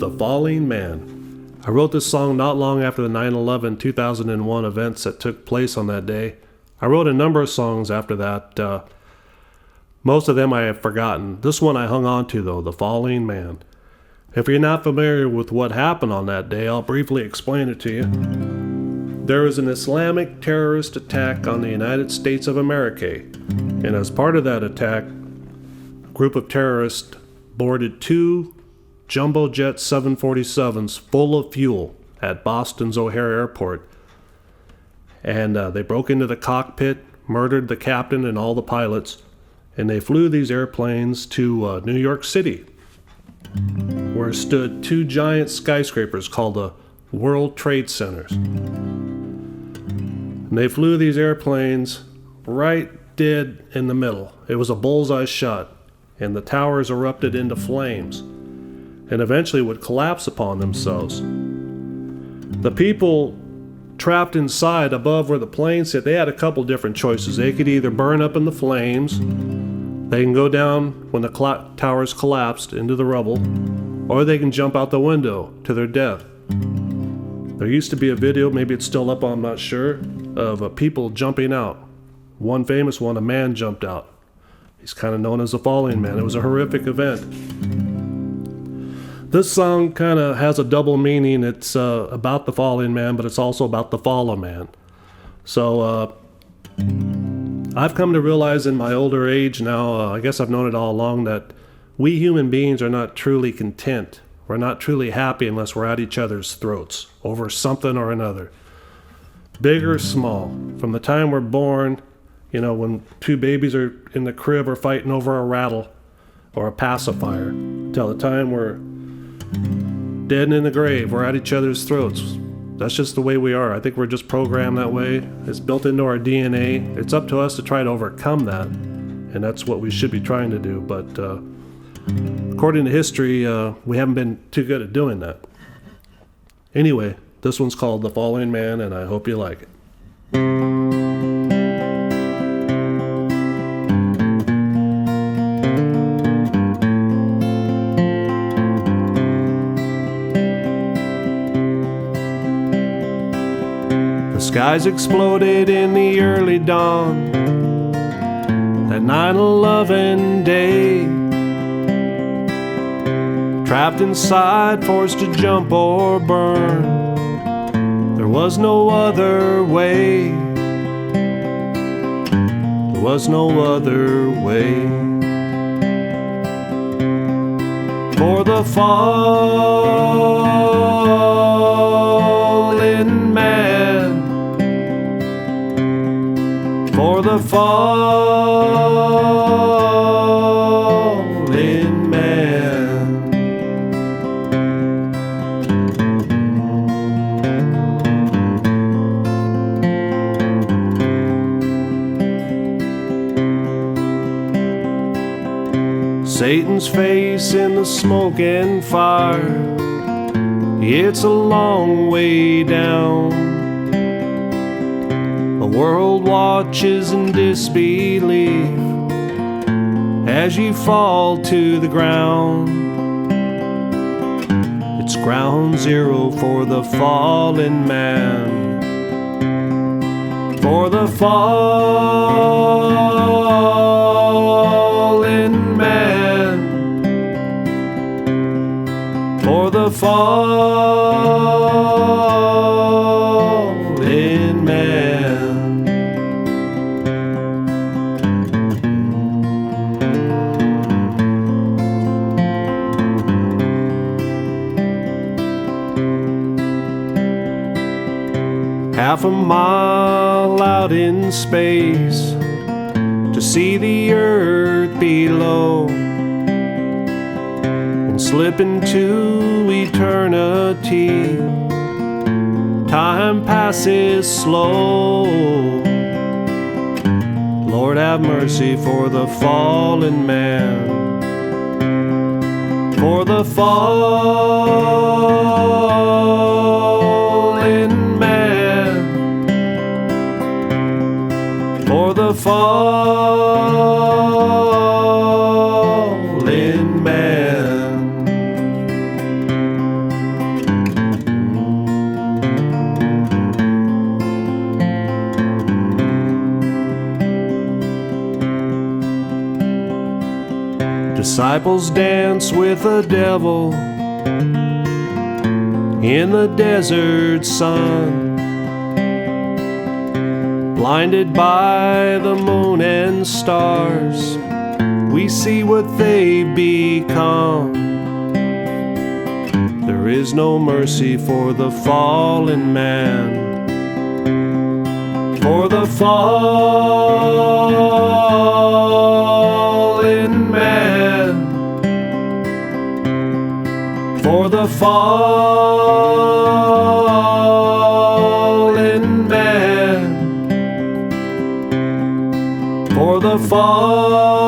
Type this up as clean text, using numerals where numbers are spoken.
The Falling Man. I wrote this song not long after the 9/11 2001 events that took place on that day. I wrote a number of songs after that. Most of them I have forgotten. This one I hung on to, though, The Falling Man. If you're not familiar with what happened on that day, I'll briefly explain it to you. There was an Islamic terrorist attack on the United States of America, and as part of that attack, a group of terrorists boarded two jumbo jet 747s full of fuel at Boston's O'Hare Airport, and they broke into the cockpit, murdered the captain and all the pilots, and they flew these airplanes to New York City, where stood two giant skyscrapers called the World Trade Centers. And they flew these airplanes right dead in the middle. It was a bullseye shot, and the towers erupted into flames and eventually would collapse upon themselves. The people trapped inside above where the planes sit, they had a couple different choices. They could either burn up in the flames, they can go down when the towers collapsed into the rubble, or they can jump out the window to their death. There used to be a video, maybe it's still up, I'm not sure, of people jumping out. One famous one, a man jumped out. He's kind of known as the Falling Man. It was a horrific event. This song kind of has a double meaning. It's about the falling man, but it's also about the fall of man. So I've come to realize in my older age now, I guess I've known it all along, that we human beings are not truly content. We're not truly happy unless we're at each other's throats over something or another. Big or small. From the time we're born, you know, when two babies are in the crib or fighting over a rattle or a pacifier, till the time we're dead and in the grave, we're at each other's throats. That's just the way we are. I think we're just programmed that way. It's built into our DNA. It's up to us to try to overcome that, and that's what we should be trying to do. But according to history, we haven't been too good at doing that. Anyway, this one's called The Falling Man, and I hope you like it. The skies exploded in the early dawn, that 9/11 day. Trapped inside, forced to jump or burn. There was no other way. There was no other way. For the fallen man, for the fallen man. Satan's face in the smoke and fire, it's a long way down. The world watches in disbelief as you fall to the ground. It's ground zero for the fallen man, for the fallen man, for the fallen man. Half a mile out in space to see the earth below and slip into eternity. Time passes slow. Lord, have mercy for the fallen man, for the fallen man, for the fallen man. Disciples dance with the devil in the desert sun, blinded by the moon and stars. We see what they become. There is no mercy for the fallen man. For the fallen man. For the fallen man. For the fallen